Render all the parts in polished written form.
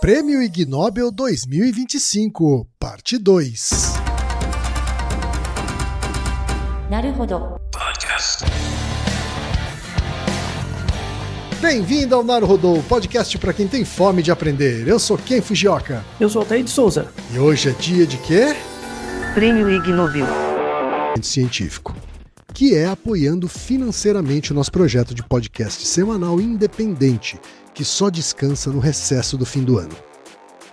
Prêmio Ig Nobel 2025, parte 2. Naruhodo. Bem-vindo ao Naruhodo, podcast para quem tem fome de aprender. Eu sou Ken Fujioka. Eu sou Altair de Souza. E hoje é dia de quê? Prêmio Ig Nobel Científico, que é apoiando financeiramente o nosso projeto de podcast semanal independente, que só descansa no recesso do fim do ano.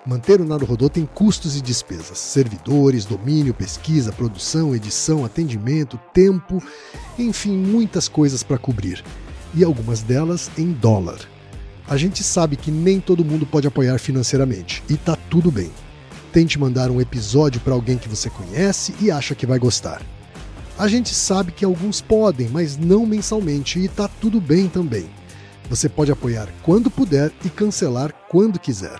Manter o Naruhodo tem custos e despesas, servidores, domínio, pesquisa, produção, edição, atendimento, tempo, enfim, muitas coisas para cobrir. E algumas delas em dólar. A gente sabe que nem todo mundo pode apoiar financeiramente, e tá tudo bem. Tente mandar um episódio para alguém que você conhece e acha que vai gostar. A gente sabe que alguns podem, mas não mensalmente, e tá tudo bem também. Você pode apoiar quando puder e cancelar quando quiser.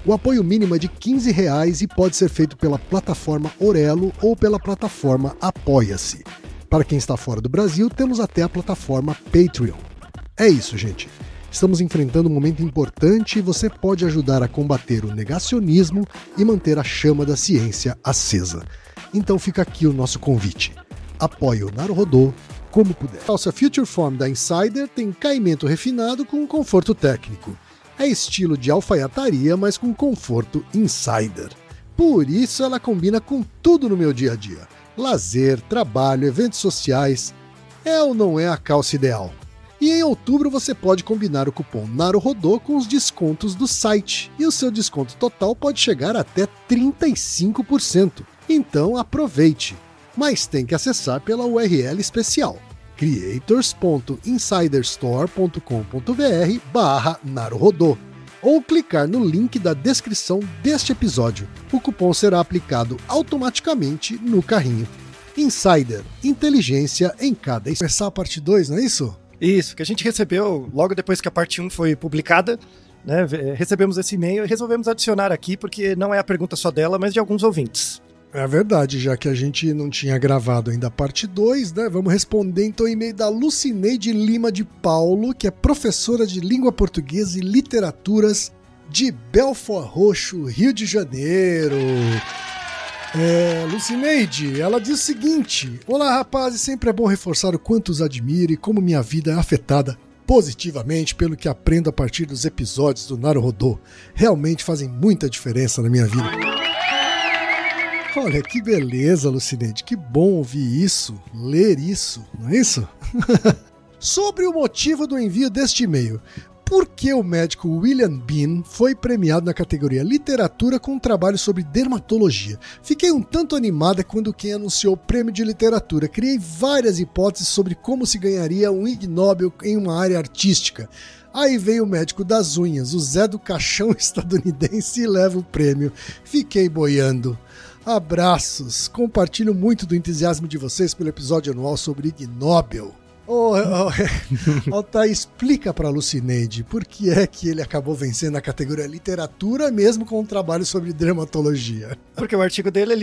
O apoio mínimo é de R$15 e pode ser feito pela plataforma Orelo ou pela plataforma Apoia-se. Para quem está fora do Brasil, temos até a plataforma Patreon. É isso, gente. Estamos enfrentando um momento importante e você pode ajudar a combater o negacionismo e manter a chama da ciência acesa. Então fica aqui o nosso convite. Apoie o Naruhodo como puder. A calça Future Form da Insider tem caimento refinado com conforto técnico. É estilo de alfaiataria, mas com conforto Insider. Por isso ela combina com tudo no meu dia a dia. Lazer, trabalho, eventos sociais. É ou não é a calça ideal? E em outubro você pode combinar o cupom Naruhodo com os descontos do site. E o seu desconto total pode chegar até 35%. Então aproveite! Mas tem que acessar pela URL especial creators.insiderstore.com.br/Naruhodo ou clicar no link da descrição deste episódio. O cupom será aplicado automaticamente no carrinho. Insider, inteligência em cada... Começar a parte 2, não é isso? Isso, que a gente recebeu logo depois que a parte 1 foi publicada, né? Recebemos esse e-mail e resolvemos adicionar aqui, porque não é a pergunta só dela, mas de alguns ouvintes. É verdade, já que a gente não tinha gravado ainda a parte 2, né? Vamos responder então o e-mail da Lucineide Lima de Paulo, que é professora de língua portuguesa e literaturas de Belford Roxo, Rio de Janeiro. Lucineide, ela diz o seguinte: olá rapazes, sempre é bom reforçar o quanto os admiro e como minha vida é afetada positivamente pelo que aprendo a partir dos episódios do Naruhodo. Realmente fazem muita diferença na minha vida. Olha, que beleza, Lucineide, que bom ouvir isso, ler isso, não é isso? Sobre o motivo do envio deste e-mail, por que o médico William Bean foi premiado na categoria Literatura com um trabalho sobre dermatologia? Fiquei um tanto animada quando quem anunciou o prêmio de literatura. Criei várias hipóteses sobre como se ganharia um Ig Nobel em uma área artística. Aí veio o médico das unhas, o Zé do Caixão estadunidense, e leva o prêmio. Fiquei boiando. Abraços, compartilho muito do entusiasmo de vocês pelo episódio anual sobre Ig Nobel. Altair, explica para Lucineide por que é que ele acabou vencendo na categoria literatura mesmo com um trabalho sobre dermatologia. Porque o artigo dele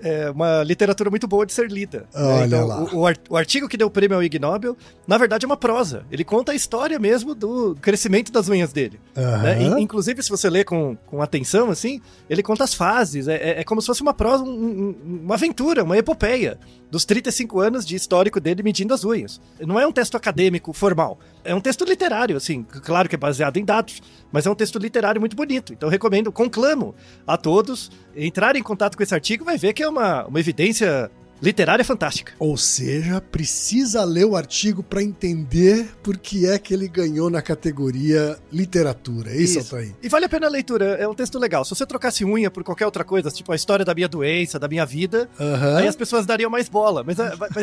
é uma literatura muito boa de ser lida. Olha então, lá. O artigo que deu o prêmio ao Ig Nobel, na verdade é uma prosa. Ele conta a história mesmo do crescimento das unhas dele. Né? Inclusive, se você lê com atenção, assim, ele conta as fases. É como se fosse uma prosa, uma aventura, uma epopeia dos 35 anos de histórico dele medindo as unhas. Não é um texto acadêmico formal, é um texto literário, assim, claro que é baseado em dados, mas é um texto literário muito bonito. Então eu recomendo, conclamo a todos entrarem em contato com esse artigo, vai ver que é uma evidência literária fantástica. Ou seja, precisa ler o artigo para entender por que é que ele ganhou na categoria literatura. É isso, Altair? E vale a pena a leitura, é um texto legal. Se você trocasse unha por qualquer outra coisa, tipo a história da minha doença, da minha vida, aí as pessoas dariam mais bola. Mas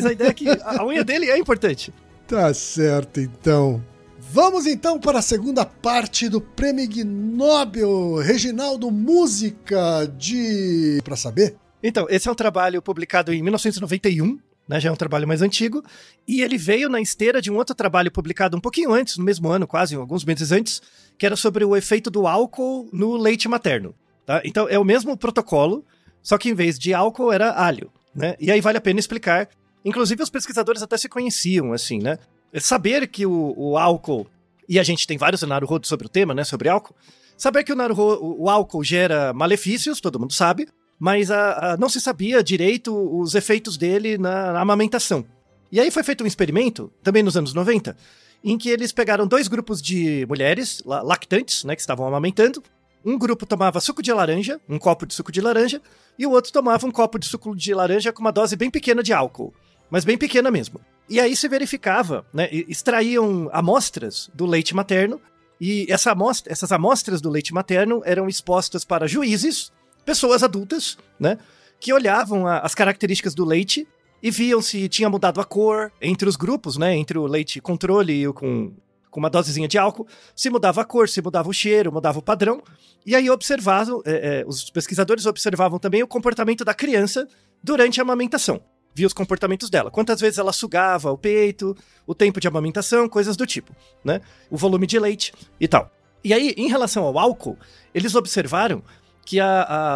a ideia é que a unha dele é importante. Tá certo, então. Vamos então para a segunda parte do Prêmio Ig Nobel. Reginaldo, música de... Pra saber? Então, esse é um trabalho publicado em 1991, né, já é um trabalho mais antigo, e ele veio na esteira de um outro trabalho publicado um pouquinho antes, no mesmo ano, quase alguns meses antes, que era sobre o efeito do álcool no leite materno. Tá? Então, é o mesmo protocolo, só que em vez de álcool era alho. Né? E aí vale a pena explicar. Inclusive, os pesquisadores até se conheciam, assim, né? Saber que o álcool, e a gente tem vários Naruhodo sobre o tema, né, sobre álcool, Saber que o álcool gera malefícios, todo mundo sabe, mas não se sabia direito os efeitos dele na amamentação. E aí foi feito um experimento, também nos anos 90, em que eles pegaram 2 grupos de mulheres lactantes, né, que estavam amamentando. Um grupo tomava suco de laranja, um copo de suco de laranja, e o outro tomava um copo de suco de laranja com uma dose bem pequena de álcool, mas bem pequena mesmo. E aí se verificava, né, extraíam amostras do leite materno, e essas amostras do leite materno eram expostas para juízes, pessoas adultas, né, que olhavam as características do leite e viam se tinha mudado a cor entre os grupos, né, entre o leite controle e o com uma dosezinha de álcool, se mudava a cor, se mudava o cheiro, mudava o padrão, e aí observavam, os pesquisadores observavam também o comportamento da criança durante a amamentação. Via os comportamentos dela, quantas vezes ela sugava o peito, o tempo de amamentação, coisas do tipo, né, o volume de leite e tal. E aí, em relação ao álcool, eles observaram que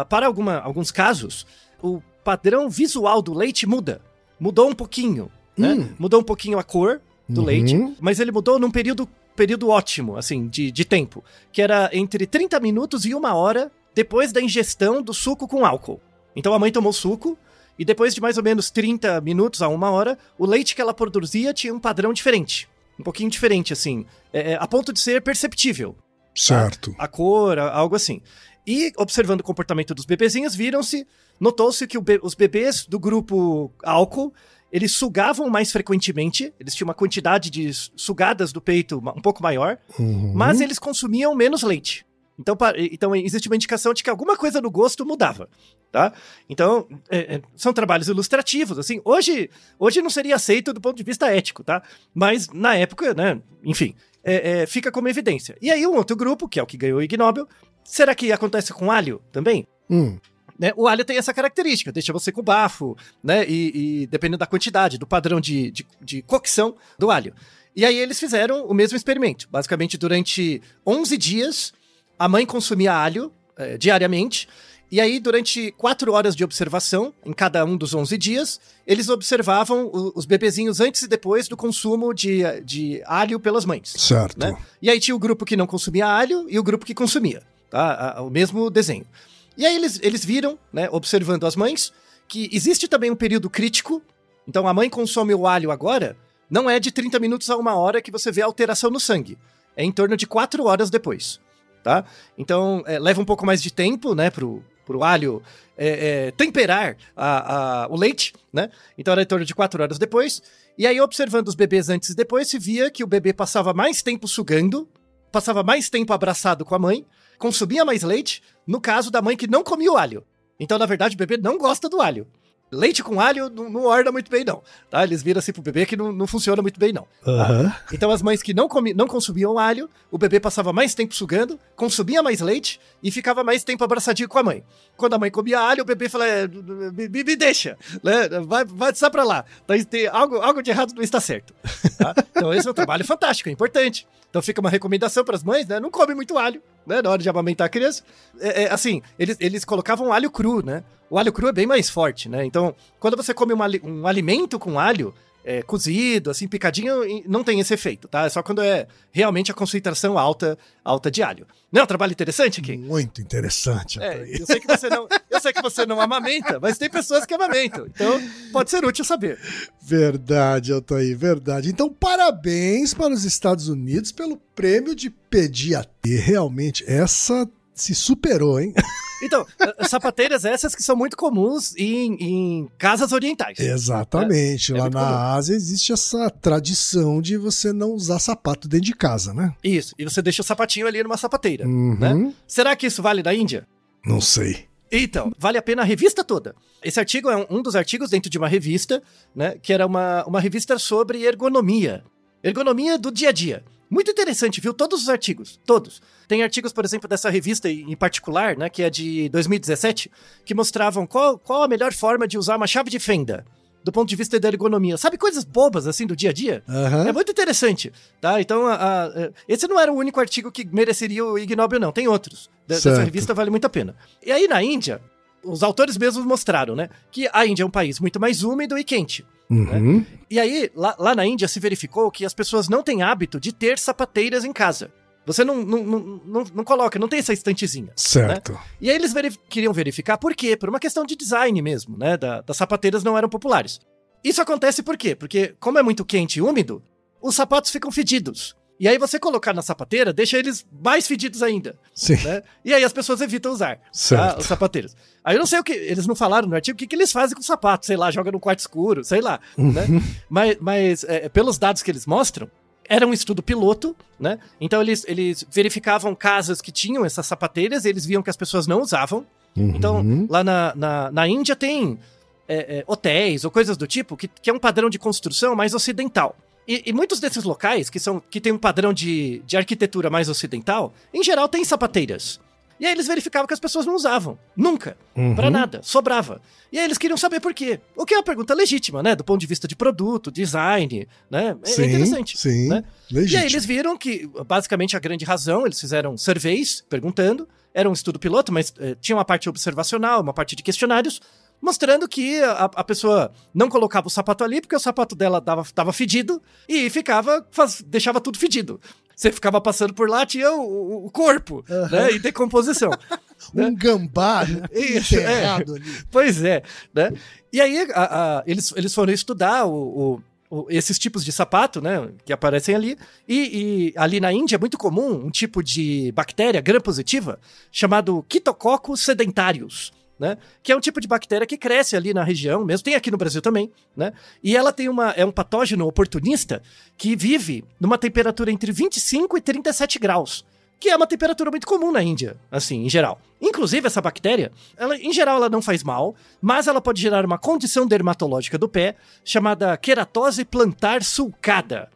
para alguns casos, o padrão visual do leite mudou um pouquinho, né? Mudou um pouquinho a cor do leite, mas ele mudou num período ótimo, assim, de tempo, que era entre 30 minutos e 1 hora depois da ingestão do suco com álcool. Então a mãe tomou suco, e depois de mais ou menos 30 minutos a 1 hora, o leite que ela produzia tinha um padrão diferente, um pouquinho diferente, assim, a ponto de ser perceptível. Certo. A cor, algo assim. E observando o comportamento dos bebezinhos, notou-se que os bebês do grupo álcool, eles sugavam mais frequentemente, eles tinham uma quantidade de sugadas do peito um pouco maior, mas eles consumiam menos leite. Então existe uma indicação de que alguma coisa no gosto mudava, tá? Então, são trabalhos ilustrativos, assim, hoje não seria aceito do ponto de vista ético, tá? Mas na época, né, enfim, fica como evidência. E aí um outro grupo, que é o que ganhou o Ig Nobel, será que acontece com alho também? Né, o alho tem essa característica, deixa você com bafo, né, e dependendo da quantidade, do padrão de cocção do alho. E aí eles fizeram o mesmo experimento. Basicamente, durante 11 dias, a mãe consumia alho diariamente, e aí durante 4 horas de observação, em cada um dos 11 dias, eles observavam os bebezinhos antes e depois do consumo de alho pelas mães. Certo. Né? E aí tinha o grupo que não consumia alho e o grupo que consumia, tá? O mesmo desenho. E aí eles viram, né, observando as mães, que existe também um período crítico. Então a mãe consome o alho agora, não é de 30 minutos a 1 hora que você vê a alteração no sangue. É em torno de 4 horas depois, tá? Então leva um pouco mais de tempo, né, pro alho temperar o leite, né? Então era em torno de 4 horas depois. E aí observando os bebês antes e depois, se via que o bebê passava mais tempo sugando, passava mais tempo abraçado com a mãe, consumia mais leite, no caso da mãe que não comia o alho. Então, na verdade, o bebê não gosta do alho. Leite com alho não orna muito bem, não. Tá? Eles viram assim pro bebê que não funciona muito bem, não. Tá? Então, as mães que não consumiam alho, o bebê passava mais tempo sugando, consumia mais leite e ficava mais tempo abraçadinho com a mãe. Quando a mãe comia alho, o bebê fala, me deixa, né? Vai só pra lá. Tem algo de errado não está certo. Tá? Então, esse é um trabalho fantástico, é importante. Então fica uma recomendação para as mães, né? Não come muito alho, né? Na hora de amamentar a criança. Assim, eles colocavam alho cru, né? O alho cru é bem mais forte, né? Então, quando você come um alimento com alho, cozido, assim, picadinho, não tem esse efeito, tá? É só quando é realmente a concentração alta de alho. Não é um trabalho interessante, Kim? Muito interessante. Eu sei que você não amamenta, mas tem pessoas que amamentam. Então, pode ser útil saber. Verdade, Altair, verdade. Então, parabéns para os Estados Unidos pelo prêmio de pediatria. Realmente, essa se superou, hein? Então, sapateiras essas que são muito comuns em casas orientais. Exatamente. Lá na Ásia existe essa tradição de você não usar sapato dentro de casa, né? Isso. E você deixa o sapatinho ali numa sapateira, né? Será que isso vale na Índia? Não sei. Então, vale a pena a revista toda. Esse artigo é um dos artigos dentro de uma revista, né? Que era uma revista sobre ergonomia. Ergonomia do dia a dia. Muito interessante, viu? Todos os artigos, todos. Tem artigos, por exemplo, dessa revista em particular, né, que é de 2017, que mostravam qual a melhor forma de usar uma chave de fenda, do ponto de vista da ergonomia. Sabe, coisas bobas, assim, do dia a dia? É muito interessante, tá? Então, esse não era o único artigo que mereceria o Ig Nobel, não. Tem outros. Dessa revista vale muito a pena. E aí, na Índia, os autores mesmos mostraram, né, que a Índia é um país muito mais úmido e quente. Né? E aí, lá na Índia se verificou que as pessoas não têm hábito de ter sapateiras em casa. Você não coloca, não tem essa estantezinha. Certo. Né? E aí eles queriam verificar por quê? Por uma questão de design mesmo, né? Das sapateiras não eram populares. Isso acontece por quê? Porque como é muito quente e úmido, os sapatos ficam fedidos. E aí você colocar na sapateira, deixa eles mais fedidos ainda. Sim. Né? E aí as pessoas evitam usar os sapateiros. Aí eu não sei o que, eles não falaram no artigo, o que eles fazem com o sapato, sei lá, joga no quarto escuro, sei lá. Né? Mas pelos dados que eles mostram, era um estudo piloto, né? Então eles verificavam casas que tinham essas sapateiras, e eles viam que as pessoas não usavam. Então lá na Índia tem hotéis ou coisas do tipo, que é um padrão de construção mais ocidental. E muitos desses locais, que tem um padrão de arquitetura mais ocidental, em geral tem sapateiras. E aí eles verificavam que as pessoas não usavam. Nunca. Pra nada. Sobrava. E aí eles queriam saber por quê. O que é uma pergunta legítima, né? Do ponto de vista de produto, design, né? Sim, interessante. Sim, né? legítimo. E aí eles viram que, basicamente, a grande razão, eles fizeram surveys, perguntando. Era um estudo piloto, mas tinha uma parte observacional, uma parte de questionários, mostrando que a pessoa não colocava o sapato ali porque o sapato dela tava fedido e deixava tudo fedido. Você ficava passando por lá, tinha o corpo, né, em decomposição. Um gambá enterrado ali. Pois é, né? E aí eles foram estudar esses tipos de sapato, né, que aparecem ali, e ali na Índia é muito comum um tipo de bactéria gram-positiva chamado Quitococcus sedentarius, né? Que é um tipo de bactéria que cresce ali na região mesmo, tem aqui no Brasil também, né? E ela é um patógeno oportunista que vive numa temperatura entre 25 e 37 graus, que é uma temperatura muito comum na Índia, assim, em geral. Inclusive, essa bactéria, em geral, ela não faz mal, mas ela pode gerar uma condição dermatológica do pé chamada queratose plantar sulcada.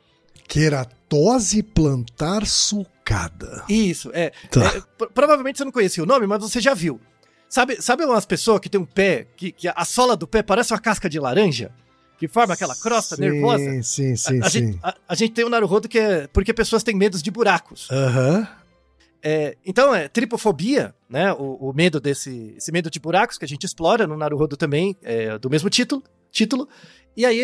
Queratose plantar sulcada. Isso, Tá. Provavelmente você não conhecia o nome, mas você já viu. Sabe umas pessoas que tem um pé, que a sola do pé parece uma casca de laranja? Que forma aquela crosta nervosa? Sim. A gente tem um Naruhodo que é porque pessoas têm medos de buracos. Então, tripofobia, né? O medo esse medo de buracos que a gente explora no Naruhodo também, do mesmo título. E aí,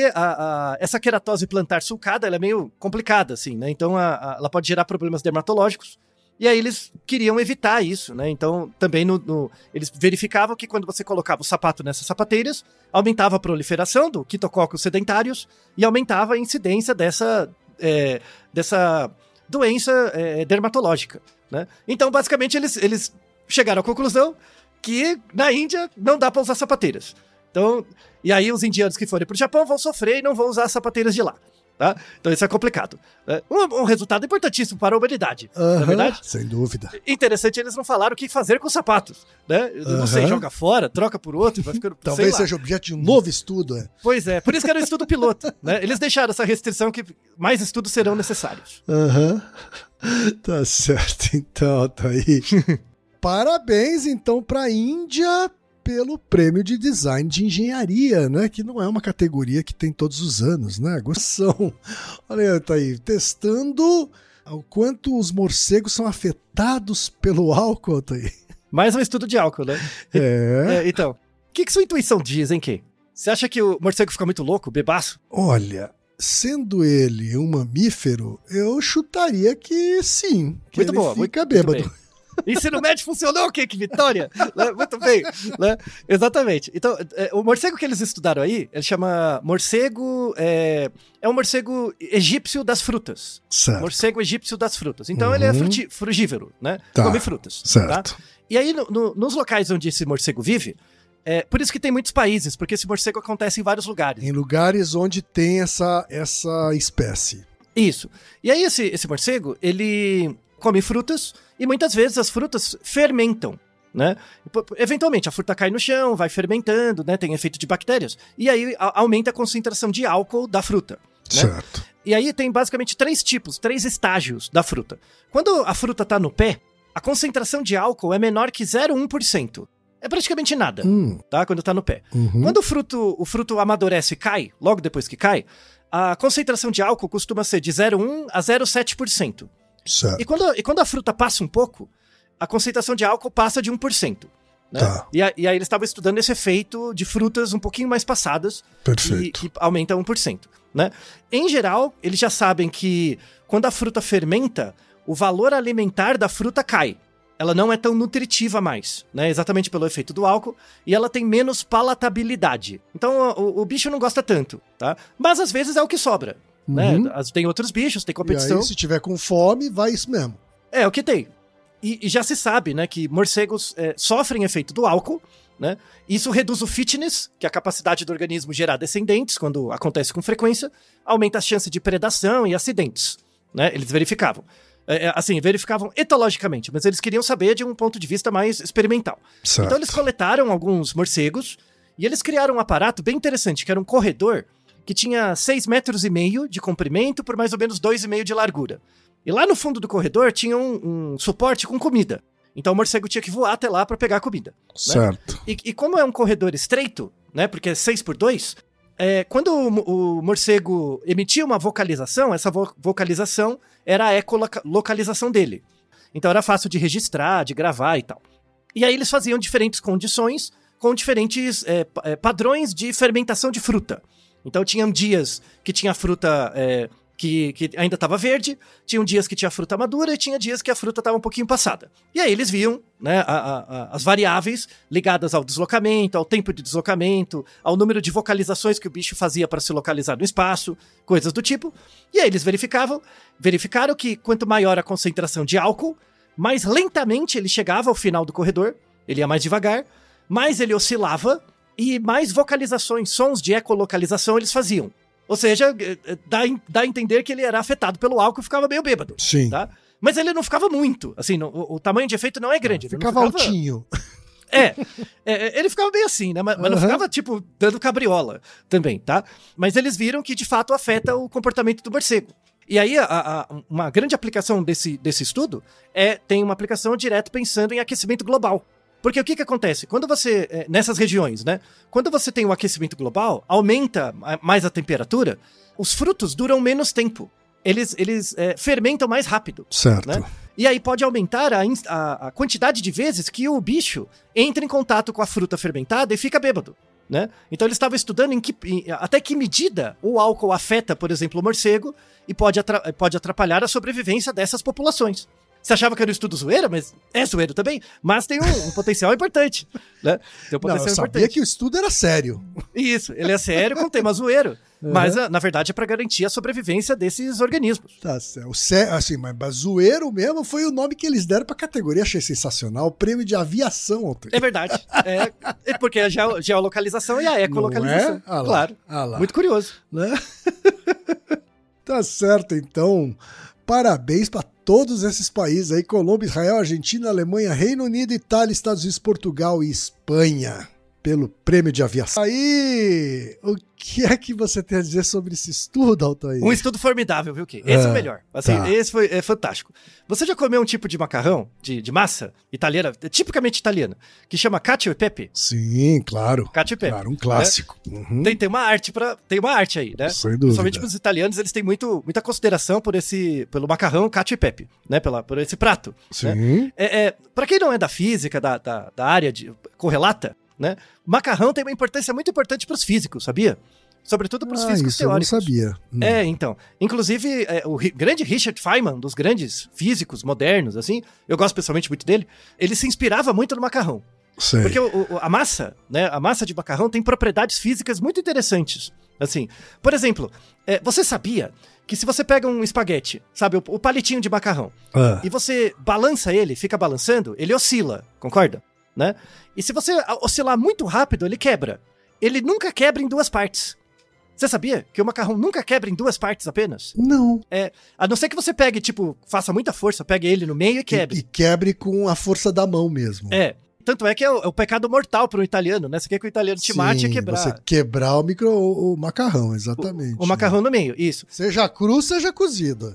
essa queratose plantar sulcada, ela é meio complicada, assim, né? Então, ela pode gerar problemas dermatológicos. E aí eles queriam evitar isso, né? Então, também eles verificavam que quando você colocava o sapato nessas sapateiras, aumentava a proliferação do Quitococcus sedentarius e aumentava a incidência dessa doença dermatológica, né? Então, basicamente, eles chegaram à conclusão que na Índia não dá para usar sapateiras. Então, e aí os indianos que forem para o Japão vão sofrer e não vão usar as sapateiras de lá. Tá? Então isso é complicado. Um resultado importantíssimo para a humanidade, não é verdade? Sem dúvida. Interessante, eles não falaram o que fazer com os sapatos, né? Eu não sei, joga fora, troca por outro e vai ficando... Talvez seja objeto de um novo estudo. Pois é, por isso que era um estudo piloto, né? Eles deixaram essa restrição que mais estudos serão necessários. Tá certo, então, tá aí. Parabéns, então, para a Índia pelo prêmio de design de engenharia, né? Que não é uma categoria que tem todos os anos, né? Goção. Olha aí, tá aí, testando o quanto os morcegos são afetados pelo álcool, tá aí. Mais um estudo de álcool, né? Então, o que sua intuição diz, hein, Kê? Você acha que o morcego fica muito louco, bebaço? Olha, sendo ele um mamífero, eu chutaria que sim. Que muito ele boa, fica bêbado. Muito bem. Ensino médio funcionou, que vitória! Muito bem, né? Exatamente. Então, o morcego que eles estudaram aí, ele chama morcego... É um morcego egípcio das frutas. Certo. Morcego egípcio das frutas. Então, ele é frugívoro, né? Tá. Come frutas. Certo. Tá? E aí, nos locais onde esse morcego vive, por isso que tem muitos países, porque esse morcego acontece em vários lugares. Em lugares onde tem essa espécie. Isso. E aí, esse morcego, ele come frutas e muitas vezes as frutas fermentam, né? Eventualmente a fruta cai no chão, vai fermentando, né? Tem efeito de bactérias. E aí aumenta a concentração de álcool da fruta. Né? Certo. E aí tem basicamente 3 estágios da fruta. Quando a fruta tá no pé, a concentração de álcool é menor que 0,1%. É praticamente nada, tá? Quando tá no pé. Quando o fruto amadurece e cai, logo depois que cai, a concentração de álcool costuma ser de 0,1 a 0,7%. Certo. E quando a fruta passa um pouco, a concentração de álcool passa de 1%. Né? Tá. E aí eles estavam estudando esse efeito de frutas um pouquinho mais passadas. Perfeito. Que aumenta 1%. Né? Em geral, eles já sabem que quando a fruta fermenta, o valor alimentar da fruta cai. Ela não é tão nutritiva mais, né? Exatamente pelo efeito do álcool, e ela tem menos palatabilidade. Então o bicho não gosta tanto, tá? Mas às vezes é o que sobra, né? Tem outros bichos, tem competição. E aí, se tiver com fome, vai isso mesmo. É o que tem. E já se sabe, né, que morcegos sofrem efeito do álcool, né? Isso reduz o fitness, que é a capacidade do organismo gerar descendentes, quando acontece com frequência, aumenta a chance de predação e acidentes, né? Eles verificavam. Verificavam etologicamente, mas eles queriam saber de um ponto de vista mais experimental. Certo. Então eles coletaram alguns morcegos e eles criaram um aparato bem interessante, que era um corredor que tinha 6,5 metros de comprimento por mais ou menos 2,5 de largura. E lá no fundo do corredor tinha um suporte com comida. Então o morcego tinha que voar até lá para pegar a comida. Certo. Né? E como é um corredor estreito, né, porque é 6x2, quando o morcego emitia uma vocalização, essa vocalização era a ecolocalização dele. Então era fácil de registrar, de gravar e tal. E aí eles faziam diferentes condições com diferentes padrões de fermentação de fruta. Então tinham dias que tinha fruta que ainda estava verde, tinham dias que tinha fruta madura e tinha dias que a fruta estava um pouquinho passada. E aí eles viam, né, as variáveis ligadas ao deslocamento, ao tempo de deslocamento, ao número de vocalizações que o bicho fazia para se localizar no espaço, coisas do tipo. E aí eles verificaram que quanto maior a concentração de álcool, mais lentamente ele chegava ao final do corredor, ele ia mais devagar, mais ele oscilava e mais vocalizações, sons de ecolocalização eles faziam. Ou seja, dá a entender que ele era afetado pelo álcool e ficava meio bêbado. Sim. Tá? Mas ele não ficava muito. Assim, o tamanho de efeito não é grande. Ficava altinho. Ele ficava bem assim, né? Mas não ficava, tipo, dando cabriola também, tá? Mas eles viram que, de fato, afeta o comportamento do morcego. E aí, uma grande aplicação desse estudo tem uma aplicação direta pensando em aquecimento global. Porque o que acontece? Quando você, nessas regiões, né? Quando você tem um aquecimento global, aumenta mais a temperatura, os frutos duram menos tempo. Eles fermentam mais rápido. Certo. Né? E aí pode aumentar a quantidade de vezes que o bicho entra em contato com a fruta fermentada e fica bêbado. Né? Então eles estavam estudando até que medida o álcool afeta, por exemplo, o morcego e pode atrapalhar a sobrevivência dessas populações. Você achava que era um estudo zoeira, mas é zoeiro também, mas tem um potencial importante, né? Tem um potencial eu sabia que o estudo era sério. Isso, ele é sério com tema zoeiro, mas na verdade é para garantir a sobrevivência desses organismos. Tá certo. Assim, mas zoeiro mesmo foi o nome que eles deram pra categoria, achei sensacional, o prêmio de aviação ontem. É verdade, porque a geolocalização e a ecolocalização, claro, muito curioso. Né? Tá certo, então, parabéns pra todos esses países aí, Colômbia, Israel, Argentina, Alemanha, Reino Unido, Itália, Estados Unidos, Portugal e Espanha, pelo prêmio de aviação. Aí, o que é que você tem a dizer sobre esse estudo, Altair? Um estudo formidável, viu, Ki? Esse é o melhor. Assim, tá. Esse foi fantástico. Você já comeu um tipo de macarrão, de massa italiana, tipicamente italiana, que chama cacio e pepe? Sim, claro. Cacio e pepe. Claro, um clássico. Né? Uhum. Tem uma arte aí, né? Sem dúvida. Principalmente os italianos, eles têm muita consideração pelo macarrão cacio e pepe, né? Por esse prato. Sim. Né? Pra quem não é da física, da área correlata, né? Macarrão tem uma importância muito importante para os físicos, sabia? Sobretudo para os físicos teóricos. Eu não sabia. Então. Inclusive, o grande Richard Feynman, dos grandes físicos modernos, assim, eu gosto pessoalmente muito dele, ele se inspirava muito no macarrão. Sei. Porque a massa, né? A massa de macarrão tem propriedades físicas muito interessantes. Assim, por exemplo, você sabia que se você pega um espaguete, sabe, o palitinho de macarrão, e você balança ele, fica balançando, ele oscila, concorda? Né? E se você oscilar muito rápido, ele quebra. Ele nunca quebra em duas partes. Você sabia que o macarrão nunca quebra em duas partes apenas? Não. A não ser que você pegue, faça muita força, pegue ele no meio e quebre. E quebre com a força da mão mesmo. Tanto é que é o pecado mortal para um italiano, né? Você quer que o italiano te mate e quebrar. Você quebrar o macarrão, exatamente. O macarrão no meio, isso. Seja cru, seja cozido.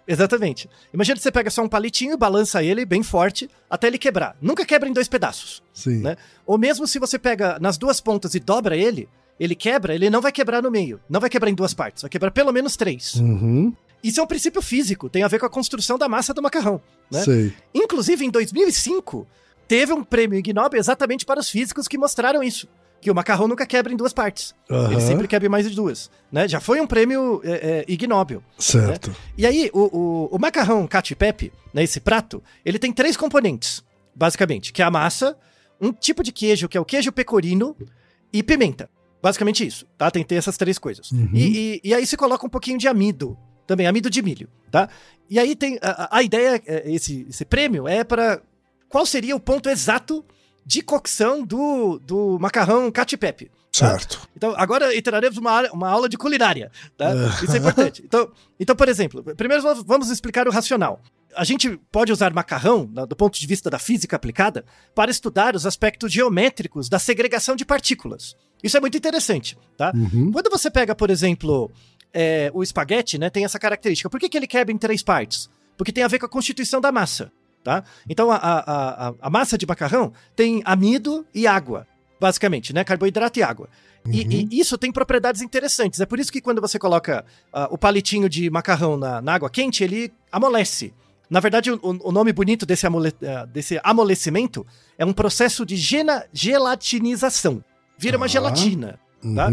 Exatamente. Imagina que você pega só um palitinho e balança ele bem forte até ele quebrar. Nunca quebra em dois pedaços. Sim. Né? Ou mesmo se você pega nas duas pontas e dobra ele quebra, ele não vai quebrar no meio. Não vai quebrar em duas partes, vai quebrar pelo menos 3. Uhum. Isso é um princípio físico, tem a ver com a construção da massa do macarrão. Né? Sei. Inclusive, em 2005, teve um prêmio Ig Nobel exatamente para os físicos que mostraram isso. que o macarrão nunca quebra em 2 partes. Ele sempre quebra em mais de 2. Né? Já foi um prêmio Ig Nobel. Certo. Né? E aí, o macarrão cacio e pepe, né, esse prato, ele tem 3 componentes, basicamente, que é a massa, um tipo de queijo, que é o queijo pecorino, e pimenta. Basicamente isso, tá? Tem que ter essas 3 coisas. E aí se coloca um pouquinho de amido, também, amido de milho, tá? E aí tem a ideia, esse prêmio é para qual seria o ponto exato de cocção do macarrão cacio e pepe. Tá? Certo. Então, agora entraremos uma aula de culinária, tá? Isso é importante. Então, por exemplo, primeiro vamos explicar o racional. A gente pode usar macarrão, do ponto de vista da física aplicada, para estudar os aspectos geométricos da segregação de partículas. Isso é muito interessante, tá? Quando você pega, por exemplo, o espaguete, né, tem essa característica. Por que ele quebra em 3 partes? Porque tem a ver com a constituição da massa, tá? Então, a massa de macarrão tem amido e água, basicamente, né? Carboidrato e água. E isso tem propriedades interessantes. É por isso que quando você coloca o palitinho de macarrão na água quente, ele amolece. Na verdade, o nome bonito desse amolecimento é um processo de gelatinização. Vira uma gelatina, tá?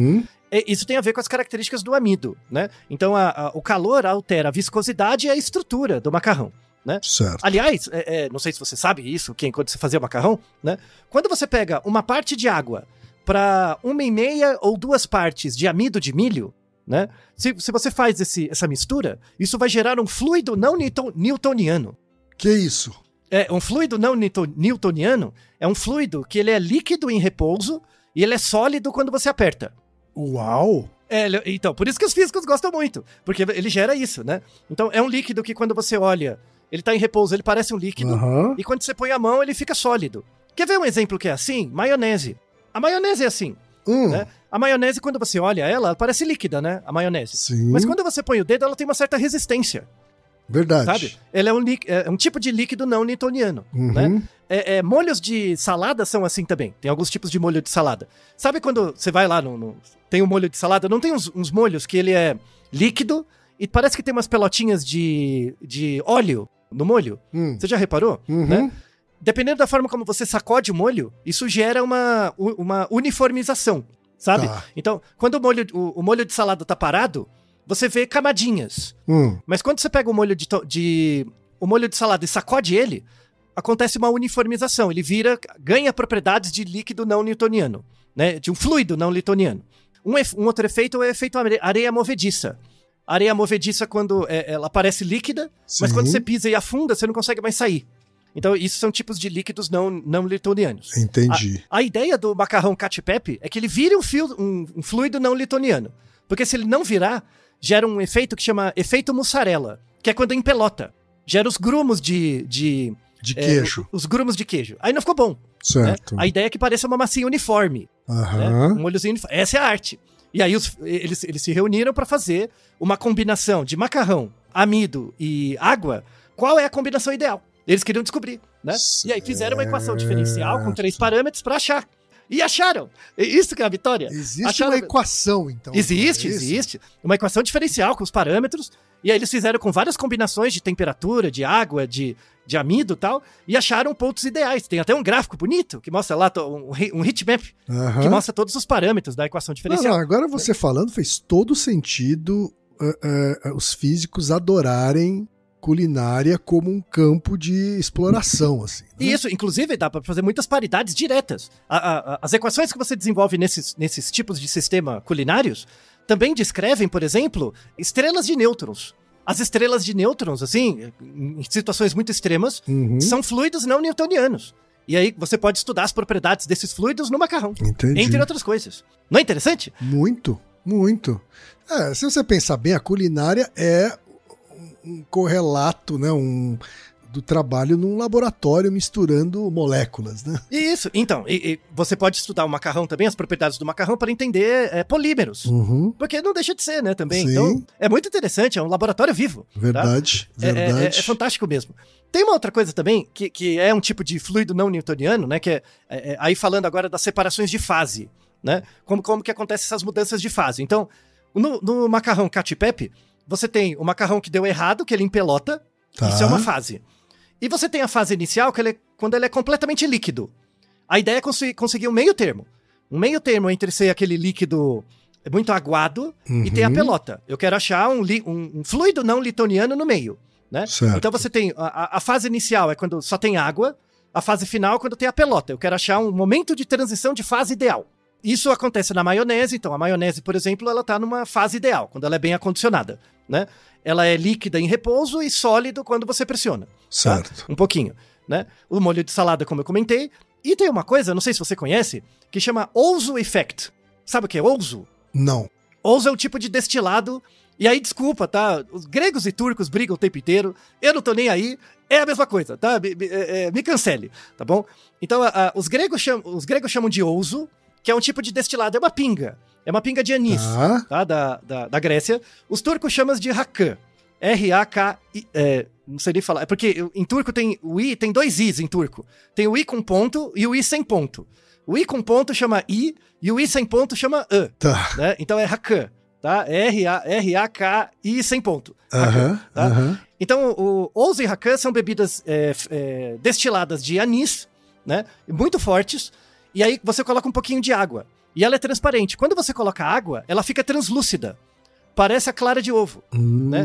Isso tem a ver com as características do amido, né? Então, o calor altera a viscosidade e a estrutura do macarrão, né? Certo. Aliás, não sei se você sabe isso, quando você fazia macarrão, né? Quando você pega uma parte de água para 1,5 ou 2 partes de amido de milho, né? Se você faz essa mistura, isso vai gerar um fluido não newtoniano. Que isso? Um fluido não newtoniano é um fluido que ele é líquido em repouso e ele é sólido quando você aperta. Uau! Então, por isso que os físicos gostam muito, porque ele gera isso, né? Então, é um líquido que quando você olha, ele tá em repouso, ele parece um líquido, e quando você põe a mão, ele fica sólido. Quer ver um exemplo que é assim? Maionese. A maionese é assim, né? A maionese, quando você olha ela parece líquida, né? A maionese. Sim. Mas quando você põe o dedo, ela tem uma certa resistência. Verdade. Sabe? Ela é um tipo de líquido não newtoniano, né? Molhos de salada são assim também. Tem alguns tipos de molho de salada. Sabe quando você vai lá tem um molho de salada? Não tem uns molhos que ele é líquido e parece que tem umas pelotinhas de óleo no molho? Você já reparou? Né? Dependendo da forma como você sacode o molho, isso gera uma uniformização, sabe? Tá. Então, quando o molho de salada tá parado, você vê camadinhas. Mas quando você pega o molho de salada e sacode ele, acontece uma uniformização. Ele ganha propriedades de líquido não newtoniano, né? De um fluido não newtoniano. Um outro efeito é o efeito areia movediça. A areia movediça, quando ela parece líquida, mas quando você pisa e afunda, você não consegue mais sair. Então, isso são tipos de líquidos não newtonianos. Entendi. A ideia do macarrão cacio e pepe é que ele vire um fluido não newtoniano. Porque se ele não virar, gera um efeito que chama efeito mussarela, que é quando empelota. Gera os grumos de queijo. Os grumos de queijo. Aí não ficou bom. Certo. Né? A ideia é que pareça uma massinha uniforme. Né? Um molhozinho uniforme. Essa é a arte. E aí eles se reuniram para fazer uma combinação de macarrão, amido e água. Qual é a combinação ideal? Eles queriam descobrir, né? Certo. E aí fizeram uma equação diferencial com 3 parâmetros para achar. E acharam. Isso que é a vitória. Existe uma equação, então. Existe. Uma equação diferencial com os parâmetros. E aí eles fizeram com várias combinações de temperatura, de água, de amido e tal. E acharam pontos ideais. Tem até um gráfico bonito que mostra lá um heatmap que mostra todos os parâmetros da equação diferencial. Agora você falando fez todo sentido os físicos adorarem culinária como um campo de exploração, assim. Né? Isso, inclusive, dá para fazer muitas paridades diretas. As equações que você desenvolve nesses tipos de sistema culinários também descrevem, por exemplo, estrelas de nêutrons. As estrelas de nêutrons, assim, em situações muito extremas, são fluidos não newtonianos. E aí você pode estudar as propriedades desses fluidos no macarrão. Entendi. Entre outras coisas. Não é interessante? Muito, muito. Se você pensar bem, a culinária é um correlato, né, do trabalho num laboratório misturando moléculas, né? Isso. Então, você pode estudar o macarrão também, as propriedades do macarrão, para entender polímeros. Porque não deixa de ser, né, também. Sim. Então, é muito interessante, é um laboratório vivo. Verdade, tá? verdade. É fantástico mesmo. Tem uma outra coisa também, que é um tipo de fluido não newtoniano, né, que aí falando agora das separações de fase, né? Como que acontecem essas mudanças de fase. Então, no macarrão cacio e pepe, você tem o macarrão que deu errado, que ele empelota, isso é uma fase. E você tem a fase inicial, quando ele é completamente líquido. A ideia é conseguir um meio termo, um meio termo entre ser aquele líquido muito aguado e ter a pelota. Eu quero achar um fluido não litoniano no meio, né? Certo. Então você tem a fase inicial é quando só tem água, a fase final é quando tem a pelota. Eu quero achar um momento de transição de fase ideal. Isso acontece na maionese, então a maionese, por exemplo, ela tá numa fase ideal, quando ela é bem acondicionada, né? Ela é líquida em repouso e sólido quando você pressiona. Certo. Tá? Um pouquinho, né? O molho de salada, como eu comentei. E tem uma coisa, não sei se você conhece, que chama ouzo effect. Sabe o que é ouzo? Não. Ouzo é um tipo de destilado. E aí, desculpa, tá? Os gregos e turcos brigam o tempo inteiro. Eu não tô nem aí. É a mesma coisa, tá? Me cancele, tá bom? Então, os gregos chamam de ouzo, que é um tipo de destilado. É uma pinga. É uma pinga de anis, tá? Da Grécia. Os turcos chamam de rakı. R-A-K-I. Não sei nem falar. É porque em turco tem o I, tem 2 Is em turco. Tem o I com ponto e o I sem ponto. O I com ponto chama I e o I sem ponto chama E. Tá. Né? Então é rakı, tá? R-A-K-I sem ponto. Tá? Então o ouzo e rakı são bebidas destiladas de anis, né? Muito fortes. E aí você coloca um pouquinho de água. E ela é transparente. Quando você coloca água, ela fica translúcida. Parece a clara de ovo, né?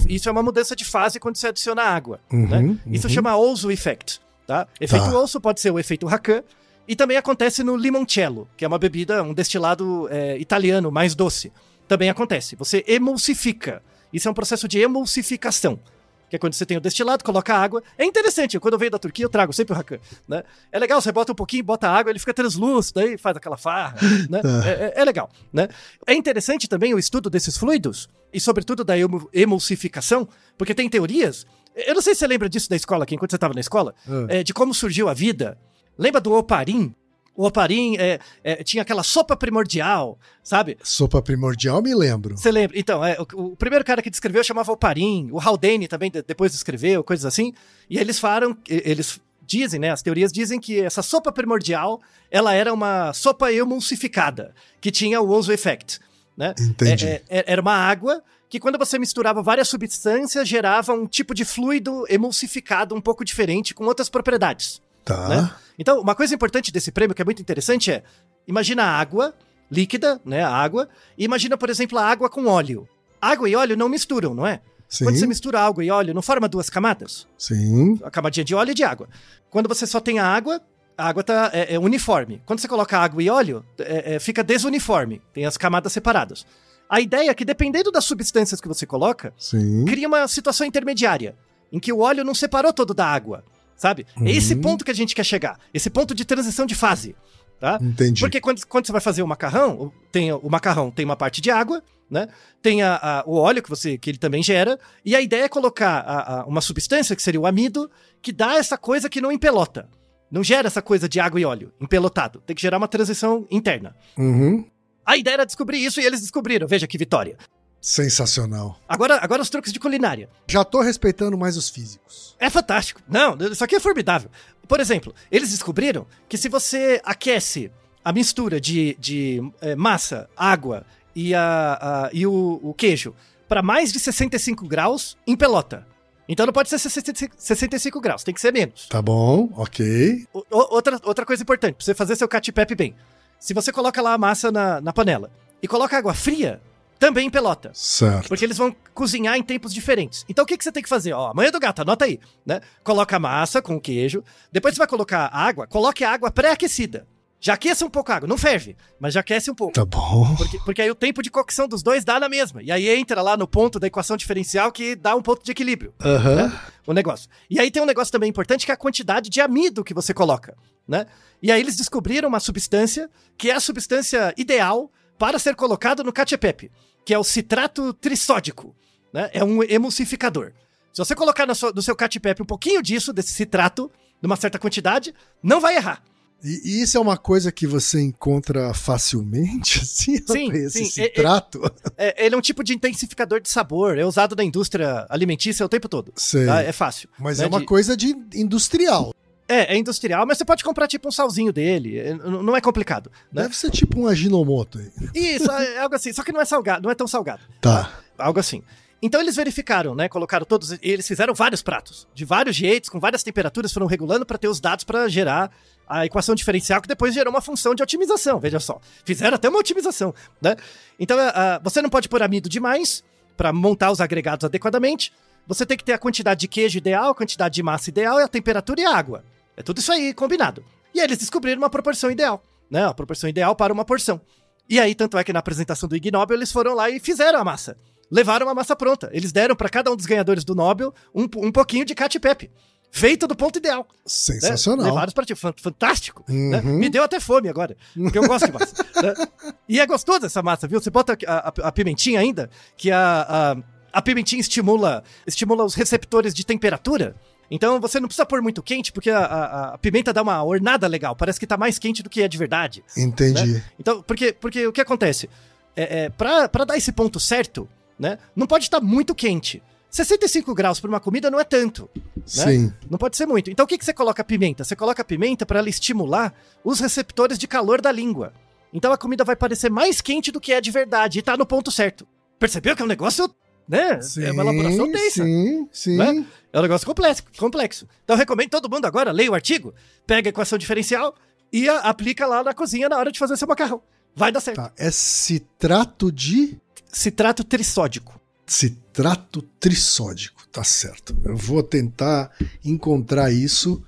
Isso é uma mudança de fase quando você adiciona água, né? Isso chama ouzo effect, tá? Efeito ouzo pode ser o efeito rakı, e também acontece no limoncello, que é uma bebida, um destilado italiano mais doce. Também acontece. Você emulsifica. Isso é um processo de emulsificação. Que é quando você tem o destilado, coloca água. É interessante, quando eu venho da Turquia, eu trago sempre o rakı, né? É legal, você bota um pouquinho, bota água, ele fica translúcido, aí faz aquela farra, né? É legal, né? É interessante também o estudo desses fluidos, e sobretudo da emulsificação, porque tem teorias, eu não sei se você lembra disso da escola aqui, enquanto você estava na escola, de como surgiu a vida. Lembra do oparim? O oparim tinha aquela sopa primordial, sabe? Sopa primordial, me lembro. Você lembra? Então, o primeiro cara que descreveu chamava oparim, o Haldane também depois descreveu, coisas assim. E eles dizem, né? As teorias dizem que essa sopa primordial, ela era uma sopa emulsificada, que tinha o ouzo effect, né? Entendi. Era uma água que quando você misturava várias substâncias, gerava um tipo de fluido emulsificado um pouco diferente, com outras propriedades. Tá. Né? Então, uma coisa importante desse prêmio, que é muito interessante, imagina a água líquida, né, a água, e imagina, por exemplo, a água com óleo. Água e óleo não misturam, não é? Sim. Quando você mistura água e óleo, não forma 2 camadas? Sim. A camadinha de óleo e de água. Quando você só tem a água é uniforme. Quando você coloca água e óleo, fica desuniforme, tem as camadas separadas. A ideia é que, dependendo das substâncias que você coloca, cria uma situação intermediária, em que o óleo não separou todo da água. Sabe? É esse ponto que a gente quer chegar. Esse ponto de transição de fase. Tá? Entendi. Porque quando você vai fazer o macarrão tem uma parte de água, né? Tem o óleo que ele também gera. E a ideia é colocar uma substância, que seria o amido, que dá essa coisa que não empelota. Não gera essa coisa de água e óleo empelotado. Tem que gerar uma transição interna. A ideia era descobrir isso e eles descobriram. Veja que vitória. Sensacional. Agora os truques de culinária. Já tô respeitando mais os físicos. É fantástico. Não, isso aqui é formidável. Por exemplo, eles descobriram que se você aquece a mistura de massa, água e o queijo para mais de 65 graus, empelota. Então não pode ser 65 graus, tem que ser menos. Tá bom, ok. Outra coisa importante, pra você fazer seu cacio e pepe bem. Se você coloca lá a massa na panela e coloca água fria, também empelota. Certo. Porque eles vão cozinhar em tempos diferentes. Então o que você tem que fazer? Manha do gato, anota aí, né? Coloca a massa com o queijo, depois você vai colocar água, coloque a água pré-aquecida. Já aqueça um pouco a água, não ferve, mas já aquece um pouco. Tá bom. Porque aí o tempo de cocção dos dois dá na mesma. E aí entra lá no ponto da equação diferencial que dá um ponto de equilíbrio. Né? O negócio. E aí tem um negócio também importante que é a quantidade de amido que você coloca, né? E aí eles descobriram uma substância que é a substância ideal para ser colocado no cacio e pepe, que é o citrato trissódico, né? É um emulsificador. Se você colocar no seu cacio e pepe um pouquinho disso, desse citrato, numa certa quantidade, não vai errar. E isso é uma coisa que você encontra facilmente, assim? Sim, esse citrato? Ele é um tipo de intensificador de sabor, é usado na indústria alimentícia o tempo todo. Sei. Tá? É fácil. Mas é uma coisa de industrial. É industrial, mas você pode comprar tipo um salzinho dele, não é complicado. Né? Deve ser tipo um Ajinomoto aí. Isso, é algo assim, só que não é salgado, não é tão salgado. Tá. Algo assim. Então eles verificaram, né? Colocaram todos, eles fizeram vários pratos, de vários jeitos, com várias temperaturas, foram regulando para ter os dados para gerar a equação diferencial, que depois gerou uma função de otimização, veja só. Fizeram até uma otimização, né? Então você não pode pôr amido demais para montar os agregados adequadamente. Você tem que ter a quantidade de queijo ideal, a quantidade de massa ideal, e a temperatura e a água. É tudo isso aí combinado. E aí eles descobriram uma proporção ideal, né? A proporção ideal para uma porção. E aí, tanto é que na apresentação do Ig Nobel, eles foram lá e fizeram a massa. Levaram a massa pronta. Eles deram para cada um dos ganhadores do Nobel um pouquinho de Cacio e Pepe. Feito do ponto ideal. Sensacional. Né? Levaram para ti. Fantástico. Né? Me deu até fome agora, porque eu gosto de massa. Né? E é gostoso essa massa, viu? Você bota a pimentinha ainda, que a pimentinha estimula os receptores de temperatura. Então você não precisa pôr muito quente, porque a pimenta dá uma ornada legal. Parece que tá mais quente do que é de verdade. Entendi. Né? Então, porque o que acontece? Pra dar esse ponto certo, né? Não pode estar muito quente. 65 graus para uma comida não é tanto. Né? Sim. Não pode ser muito. Então o que você coloca a pimenta? Você coloca a pimenta para ela estimular os receptores de calor da língua. Então a comida vai parecer mais quente do que é de verdade. E tá no ponto certo. Percebeu que é um negócio... Né? Sim, é uma elaboração densa. Sim. Né? É um negócio complexo. Então eu recomendo todo mundo agora, leia o artigo, pega a equação diferencial e aplica lá na cozinha na hora de fazer seu macarrão. Vai dar certo. Tá. É citrato de... Citrato trissódico. Citrato trissódico, tá certo. Eu vou tentar encontrar isso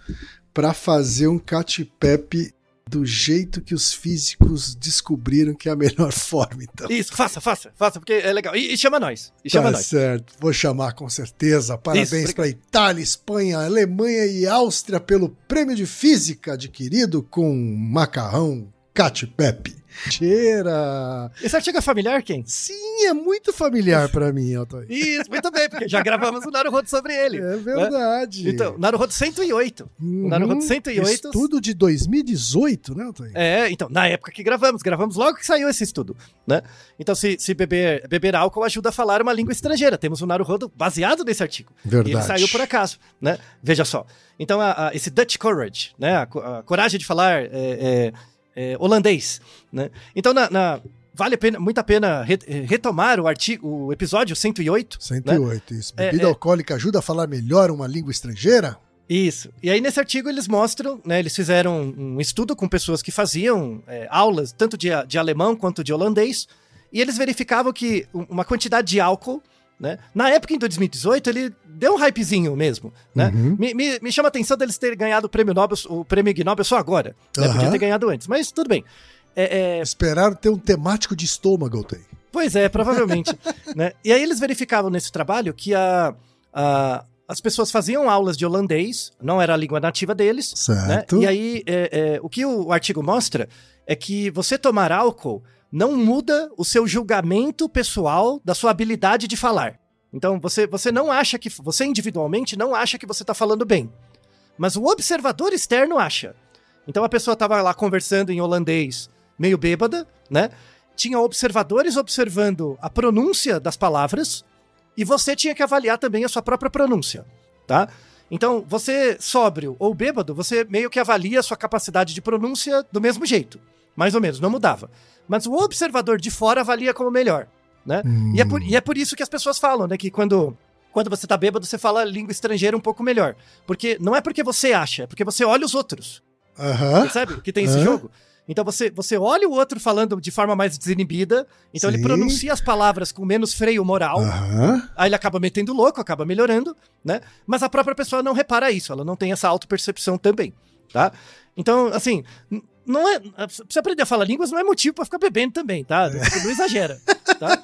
para fazer um Cacio e Pepe do jeito que os físicos descobriram que é a melhor forma, então. Isso, faça, porque é legal. E chama nós. Tá certo, vou chamar com certeza. Parabéns para Itália, Espanha, Alemanha e Áustria pelo prêmio de física adquirido com macarrão Cacio e Pepe. Cheira! Esse artigo é familiar, quem? Sim, é muito familiar pra mim, Altair. Isso, muito bem, porque já gravamos o Naruhodo sobre ele. É verdade. Né? Então, Naruhodo 108. Naruhodo 108. Estudo de 2018, né, Altair? Então, na época que gravamos logo que saiu esse estudo, né? Então, se beber álcool ajuda a falar uma língua estrangeira. Temos um Naruhodo baseado nesse artigo. Verdade. E ele saiu por acaso, né? Veja só. Então, esse Dutch Courage, né? A coragem de falar holandês, né? Então, vale muito a pena retomar o episódio 108. 108, né? Isso. Bebida alcoólica ajuda a falar melhor uma língua estrangeira? Isso. E aí, nesse artigo, eles mostram, né? Eles fizeram um estudo com pessoas que faziam aulas, tanto de alemão quanto de holandês, e eles verificavam que uma quantidade de álcool, né? Na época, em 2018, ele deu um hypezinho mesmo, né? Uhum. Me chama a atenção deles terem ganhado o prêmio Ig Nobel só agora. Né? Podia ter ganhado antes, mas tudo bem. Esperaram ter um temático de estômago, Altair. Pois é, provavelmente. Né? E aí eles verificavam nesse trabalho que as pessoas faziam aulas de holandês, não era a língua nativa deles. Certo. Né? E aí o que o artigo mostra é que você tomar álcool não muda o seu julgamento pessoal da sua habilidade de falar. Então, você não acha que... Você individualmente não acha que você está falando bem. Mas o observador externo acha. Então, a pessoa estava lá conversando em holandês, meio bêbada, né? Tinha observadores observando a pronúncia das palavras e você tinha que avaliar também a sua própria pronúncia, tá? Então, você sóbrio ou bêbado, você meio que avalia a sua capacidade de pronúncia do mesmo jeito. Mais ou menos, não mudava. Mas o observador de fora avalia como melhor, né? E é por isso que as pessoas falam, né? Que quando você tá bêbado, você fala língua estrangeira um pouco melhor. Porque não é porque você acha, é porque você olha os outros. Percebe que tem esse jogo? Então você olha o outro falando de forma mais desinibida, então ele pronuncia as palavras com menos freio moral, aí ele acaba metendo louco, acaba melhorando, né? Mas a própria pessoa não repara isso, ela não tem essa autopercepção também, tá? Então, assim... Não é, você aprender a falar línguas não é motivo pra ficar bebendo também, tá? Não exagera, tá?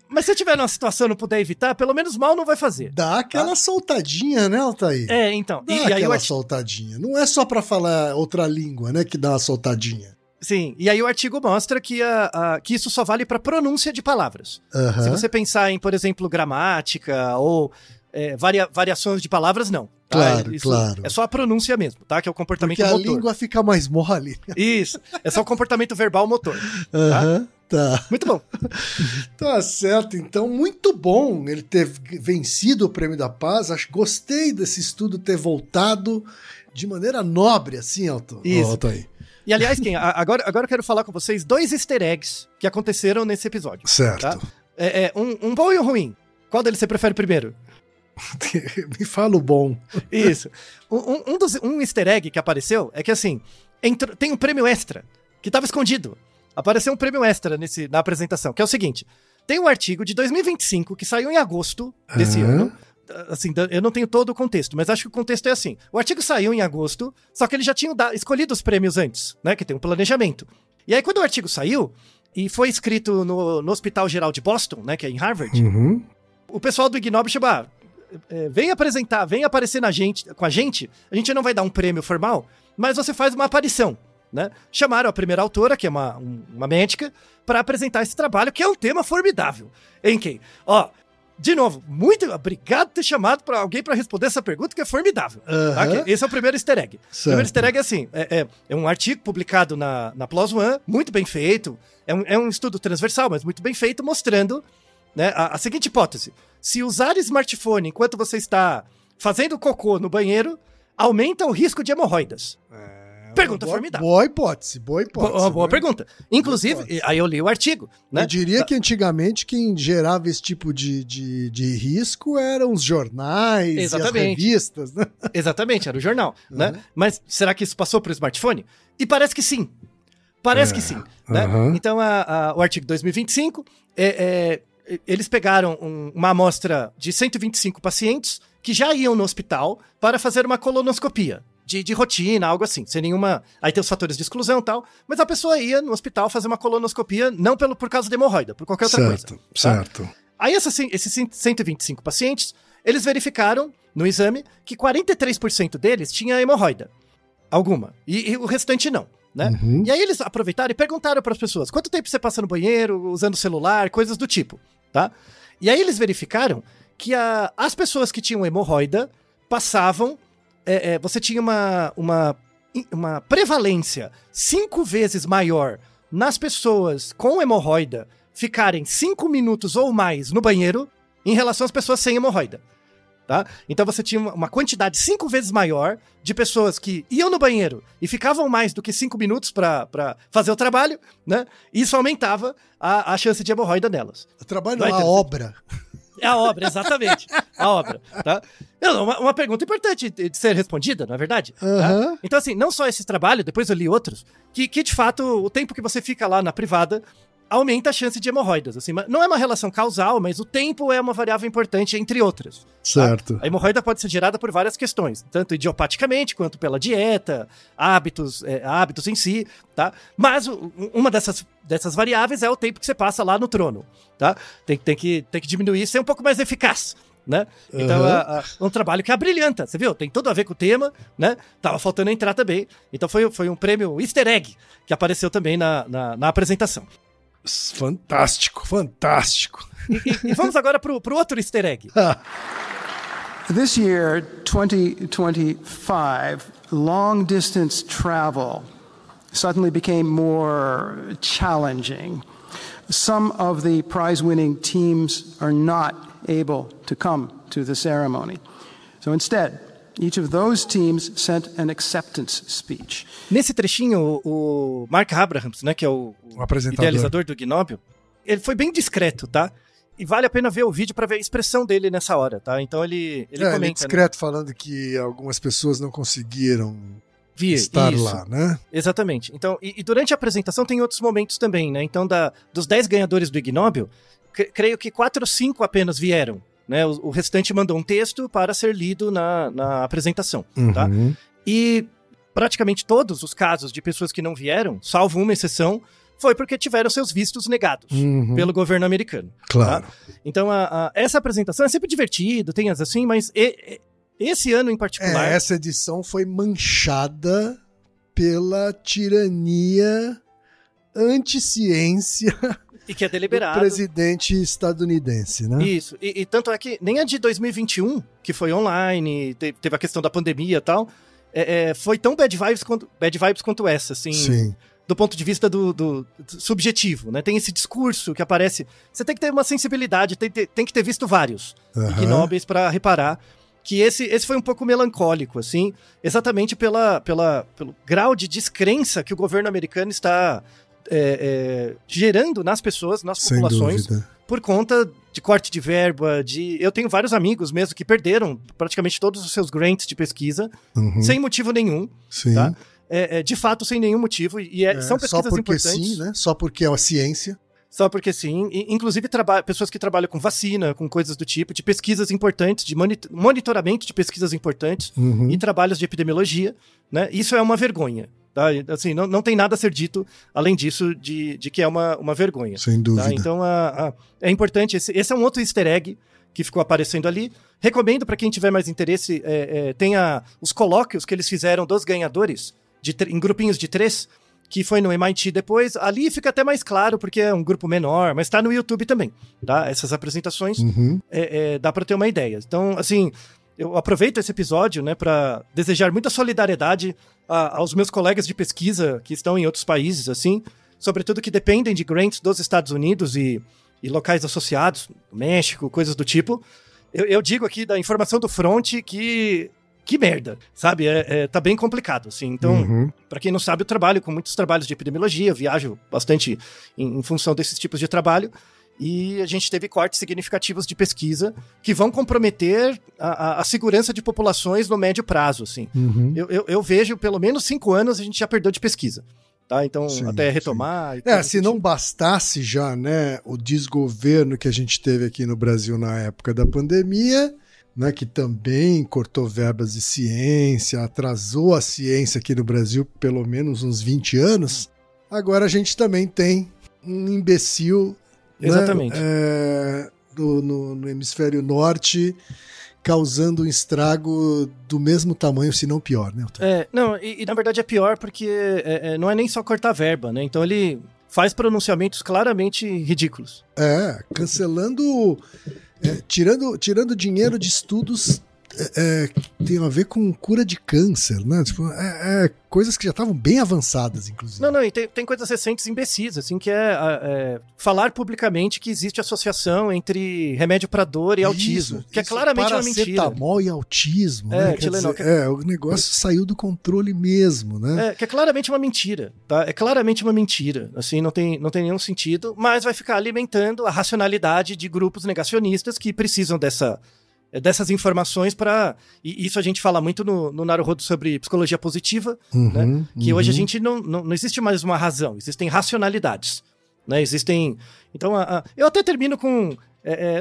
Mas se tiver numa situação e não puder evitar, pelo menos mal não vai fazer. Dá aquela soltadinha, né, Altair? Então. Dá aquela soltadinha. Não é só pra falar outra língua, né, que dá uma soltadinha. Sim, e aí o artigo mostra que isso só vale pra pronúncia de palavras. Se você pensar em, por exemplo, gramática ou variações de palavras, não. Tá? Claro. É só a pronúncia mesmo, tá? Que é o comportamento motor. Porque a língua fica mais mole. Isso, é só o comportamento verbal motor. Tá. Muito bom. Tá certo, então, muito bom ele ter vencido o Prêmio da Paz. Gostei desse estudo ter voltado de maneira nobre, assim, Altair. E, aliás, agora eu quero falar com vocês 2 easter eggs que aconteceram nesse episódio. Certo. Tá? Um bom e um ruim. Qual deles você prefere primeiro? Me fala o bom. Isso. Um easter egg que apareceu é que, assim, tem um prêmio extra que estava escondido. Apareceu um prêmio extra na apresentação, que é o seguinte. Tem um artigo de 2025 que saiu em agosto desse ano. Assim, eu não tenho todo o contexto, mas acho que o contexto é assim. O artigo saiu em agosto, só que eles já tinham escolhido os prêmios antes, né? Que tem um planejamento. E aí, quando o artigo saiu, e foi escrito no Hospital Geral de Boston, né? Que é em Harvard, o pessoal do Ig Nobel chegou, vem apresentar, vem aparecer com a gente não vai dar um prêmio formal, mas você faz uma aparição, né? Chamaram a primeira autora, que é uma médica, para apresentar esse trabalho, que é um tema formidável. Em quem? Ó, de novo, muito obrigado por ter chamado alguém para responder essa pergunta, que é formidável. Tá? Esse é o primeiro easter egg. O primeiro easter egg é assim, é um artigo publicado na PLOS ONE, muito bem feito, é um estudo transversal, mas muito bem feito, mostrando, né, a seguinte hipótese. Se usar smartphone enquanto você está fazendo cocô no banheiro, aumenta o risco de hemorroidas. Pergunta formidável. Boa hipótese. Boa pergunta. Inclusive, aí eu li o artigo. Né? Eu diria que antigamente quem gerava esse tipo de risco eram os jornais e as revistas. Né? Exatamente, era o jornal. Né? Mas será que isso passou para o smartphone? E parece que sim. Parece que sim. Né? Então, o artigo 2025, eles pegaram uma amostra de 125 pacientes que já iam no hospital para fazer uma colonoscopia. De rotina, algo assim, sem nenhuma... Aí tem os fatores de exclusão e tal, mas a pessoa ia no hospital fazer uma colonoscopia, não por causa da hemorroida, por qualquer outra coisa. Certo. Tá? Aí esses 125 pacientes, eles verificaram no exame que 43% deles tinha hemorroida. Alguma. E o restante não, né? E aí eles aproveitaram e perguntaram para as pessoas, quanto tempo você passa no banheiro, usando celular, coisas do tipo, tá? E aí eles verificaram que as pessoas que tinham hemorroida passavam... você tinha uma prevalência 5 vezes maior nas pessoas com hemorroida ficarem 5 minutos ou mais no banheiro em relação às pessoas sem hemorroida. Tá? Então você tinha uma quantidade 5 vezes maior de pessoas que iam no banheiro e ficavam mais do que 5 minutos para fazer o trabalho, né? E isso aumentava a chance de hemorroida nelas. O trabalho é uma obra. É a obra, exatamente. A obra, tá? Uma pergunta importante de ser respondida, não é verdade? Tá? Então, assim, não só esse trabalho, depois eu li outros, que de fato, o tempo que você fica lá na privada aumenta a chance de hemorroidas. Assim, não é uma relação causal, mas o tempo é uma variável importante, entre outras. Certo. Tá? A hemorroida pode ser gerada por várias questões, tanto idiopaticamente, quanto pela dieta, hábitos em si, tá? Mas uma dessas variáveis é o tempo que você passa lá no trono, tá? Tem que diminuir, ser um pouco mais eficaz, né? Então, um trabalho que abrilhanta, você viu? Tem tudo a ver com o tema, né? Tava faltando entrar também. Então, foi um prêmio easter egg que apareceu também na apresentação. Fantástico. E vamos agora pro outro easter egg. This year, 2025, long distance travel suddenly became more challenging. Some of the prize-winning teams are not able to come to the ceremony. So instead, each of those teams sent an acceptance speech. Nesse trechinho, o Mark Abrahams, né, que é o idealizador do Ig Nobel, ele foi bem discreto, tá? E vale a pena ver o vídeo para ver a expressão dele nessa hora, tá? Então ele comenta... Ele é discreto, né? Falando que algumas pessoas não conseguiram estar lá, né? Exatamente. Então, e durante a apresentação tem outros momentos também, né? Então, dos 10 ganhadores do Ig Nobel, creio que 4 ou 5 apenas vieram. Né, o restante mandou um texto para ser lido na apresentação. Tá? E praticamente todos os casos de pessoas que não vieram, salvo uma exceção, foi porque tiveram seus vistos negados pelo governo americano. Claro. Tá? Então, essa apresentação é sempre divertida, tem as assim, mas esse ano em particular... Essa edição foi manchada pela tirania anti-ciência... E que é deliberado. O presidente estadunidense, né? Isso. E tanto é que nem a de 2021, que foi online, teve a questão da pandemia e tal, foi tão bad vibes quanto essa, assim. Sim. Do ponto de vista do subjetivo, né? Tem esse discurso que aparece. Você tem que ter uma sensibilidade, tem que ter visto vários Ig Nobels para reparar que esse foi um pouco melancólico, assim, exatamente pelo grau de descrença que o governo americano está... gerando nas pessoas, nas populações, por conta de corte de verba, eu tenho vários amigos mesmo que perderam praticamente todos os seus grants de pesquisa, sem motivo nenhum, Sim. Tá? De fato, sem nenhum motivo, e são pesquisas só porque importantes. Sim, né? Só porque é uma ciência. Só porque sim, inclusive pessoas que trabalham com vacina, com coisas do tipo, de pesquisas importantes, de monitoramento de pesquisas importantes e trabalhos de epidemiologia, né? Isso é uma vergonha, tá? Assim, não tem nada a ser dito, além disso, de que é uma vergonha. Sem dúvida. Tá? Então, é importante, esse é um outro easter egg que ficou aparecendo ali. Recomendo para quem tiver mais interesse, tenha os colóquios que eles fizeram dos ganhadores, em grupinhos de 3, que foi no MIT depois. Ali fica até mais claro, porque é um grupo menor, mas tá no YouTube também, tá? Essas apresentações, dá para ter uma ideia. Então, assim, eu aproveito esse episódio, né, para desejar muita solidariedade aos meus colegas de pesquisa que estão em outros países, assim, sobretudo que dependem de grants dos Estados Unidos e locais associados, México, coisas do tipo. Eu digo aqui da informação do front que merda, sabe? Tá bem complicado, assim. Então, pra quem não sabe, eu trabalho com muitos trabalhos de epidemiologia, viajo bastante em função desses tipos de trabalho, e a gente teve cortes significativos de pesquisa que vão comprometer a segurança de populações no médio prazo, assim. Eu vejo, pelo menos 5 anos a gente já perdeu de pesquisa, tá? Então, sim, até retomar... se não bastasse já, né, o desgoverno que a gente teve aqui no Brasil na época da pandemia... Né, que também cortou verbas de ciência, atrasou a ciência aqui no Brasil pelo menos uns 20 anos, agora a gente também tem um imbecil, exatamente, né, no hemisfério norte, causando um estrago do mesmo tamanho, se não pior. Né, e na verdade é pior porque não é nem só cortar verba, né? Então ele faz pronunciamentos claramente ridículos. Cancelando... tirando dinheiro de estudos que tem a ver com cura de câncer, né? Tipo, coisas que já estavam bem avançadas, inclusive. Não, e tem coisas recentes imbecis, assim, que falar publicamente que existe associação entre remédio para dor e autismo, que é claramente uma mentira. Paracetamol e autismo, né? O negócio saiu do controle mesmo, né? Que é claramente uma mentira, tá? É claramente uma mentira, assim, não tem nenhum sentido, mas vai ficar alimentando a racionalidade de grupos negacionistas que precisam dessas informações e isso a gente fala muito no Naruhodo sobre psicologia positiva, né? Que hoje a gente não existe mais uma razão, existem racionalidades, né? Então, eu até termino com...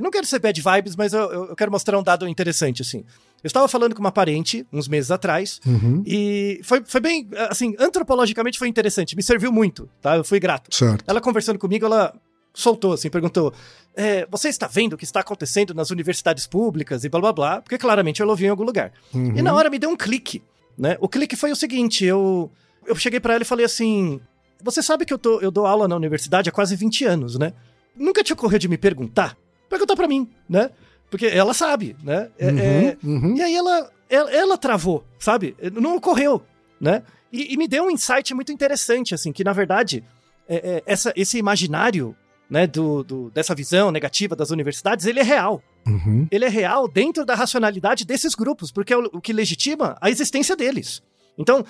não quero ser bad vibes, mas eu quero mostrar um dado interessante, assim. Eu estava falando com uma parente, uns meses atrás, e foi bem, assim, antropologicamente foi interessante, me serviu muito, tá? Eu fui grato. Certo. Ela conversando comigo, ela soltou, assim, perguntou: você está vendo o que está acontecendo nas universidades públicas e blá blá blá? Porque claramente ela ouviu em algum lugar. E na hora me deu um clique, né? O clique foi o seguinte, eu cheguei pra ela e falei assim: você sabe que eu dou aula na universidade há quase 20 anos, né? Nunca te ocorreu de me perguntar pra mim, né? Porque ela sabe, né? E aí ela travou, sabe? Não ocorreu, né? E me deu um insight muito interessante, assim, que na verdade esse imaginário, né, dessa visão negativa das universidades, ele é real. Ele é real dentro da racionalidade desses grupos, porque é o que legitima a existência deles. Então,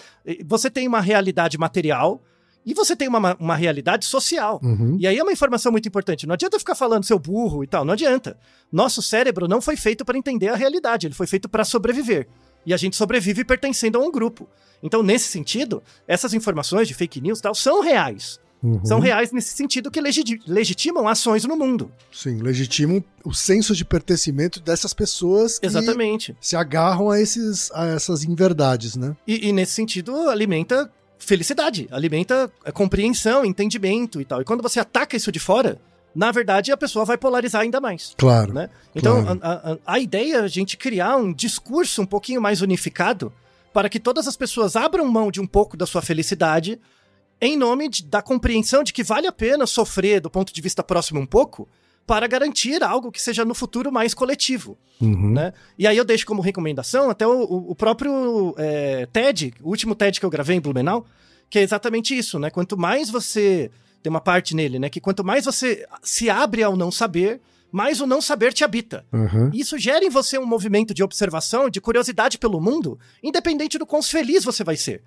você tem uma realidade material e você tem uma realidade social. E aí é uma informação muito importante. Não adianta ficar falando seu burro e tal, não adianta. Nosso cérebro não foi feito para entender a realidade, ele foi feito para sobreviver. E a gente sobrevive pertencendo a um grupo. Então, nesse sentido, essas informações de fake news e tal são reais. São reais nesse sentido que legitimam ações no mundo. Sim, legitimam o senso de pertencimento dessas pessoas que exatamente se agarram a essas inverdades, né? E nesse sentido alimenta felicidade, alimenta compreensão, entendimento e tal. E quando você ataca isso de fora, na verdade a pessoa vai polarizar ainda mais. Claro. Né? Então claro. A ideia é a gente criar um discurso um pouquinho mais unificado para que todas as pessoas abram mão de um pouco da sua felicidade em nome da compreensão de que vale a pena sofrer do ponto de vista próximo um pouco para garantir algo que seja no futuro mais coletivo. Né? E aí eu deixo como recomendação até o próprio TED, o último TED que eu gravei em Blumenau, que é exatamente isso, né? Quanto mais você... Tem uma parte nele, né? Que quanto mais você se abre ao não saber, mais o não saber te habita. E isso gera em você um movimento de observação, de curiosidade pelo mundo, independente do quão feliz você vai ser.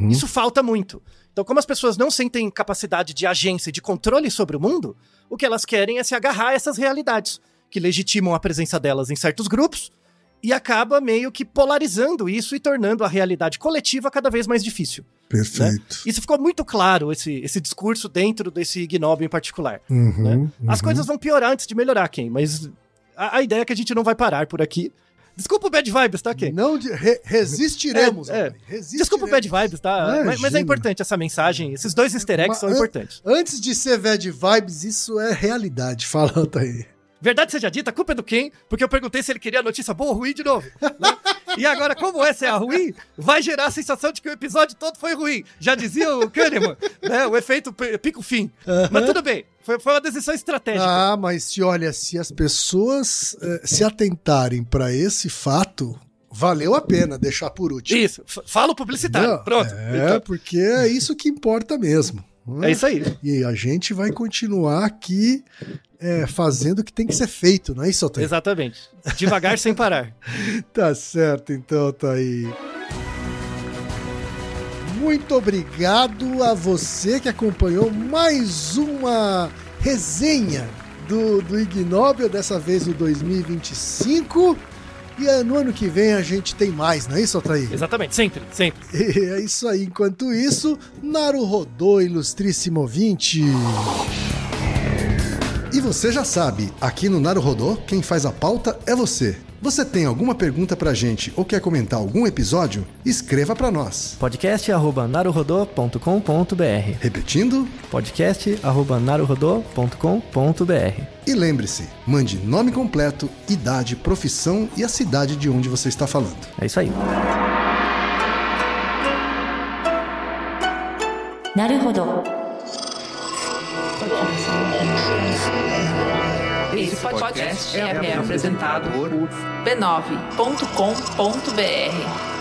Isso falta muito. Então, como as pessoas não sentem capacidade de agência e de controle sobre o mundo, o que elas querem é se agarrar a essas realidades. que legitimam a presença delas em certos grupos, e acaba meio que polarizando isso e tornando a realidade coletiva cada vez mais difícil. Perfeito. Né? Isso ficou muito claro, esse discurso dentro desse ignóbio em particular. Né? As coisas vão piorar antes de melhorar, Ken, mas a ideia é que a gente não vai parar por aqui. Desculpa o bad vibes, tá, Ken? Não, resistiremos. Resistiremos. Desculpa o bad vibes, tá? Mas é importante essa mensagem, esses 2 easter eggs são importantes. Antes de ser bad vibes, isso é realidade, fala aí. Verdade seja dita, a culpa é do Ken, porque eu perguntei se ele queria notícia boa ou ruim de novo. Né? E agora, como essa é a ruim, vai gerar a sensação de que o episódio todo foi ruim. Já dizia o Kahneman, né? O efeito pico-fim. Mas tudo bem, foi uma decisão estratégica. Ah, mas se as pessoas se atentarem para esse fato, valeu a pena deixar por último. Isso, fala o publicitário, não, pronto. Então, porque é isso que importa mesmo. É isso aí. E a gente vai continuar aqui fazendo o que tem que ser feito, não é isso, Altair? Exatamente. Devagar sem parar. Tá certo, então, Altair. Muito obrigado a você que acompanhou mais uma resenha do Ig Nobel, dessa vez no 2025. E no ano que vem a gente tem mais, não é isso, Altair? Exatamente, sempre. E é isso aí. Enquanto isso, Naruhodô, ilustríssimo ouvinte. E você já sabe, aqui no Naruhodô, quem faz a pauta é você. Você tem alguma pergunta pra gente ou quer comentar algum episódio? Escreva pra nós. podcast@naruhodô.com.br. Repetindo? podcast@naruhodô.com.br. E lembre-se, mande nome completo, idade, profissão e a cidade de onde você está falando. É isso aí. Naruhodô. Esse podcast é apresentado por b9.com.br.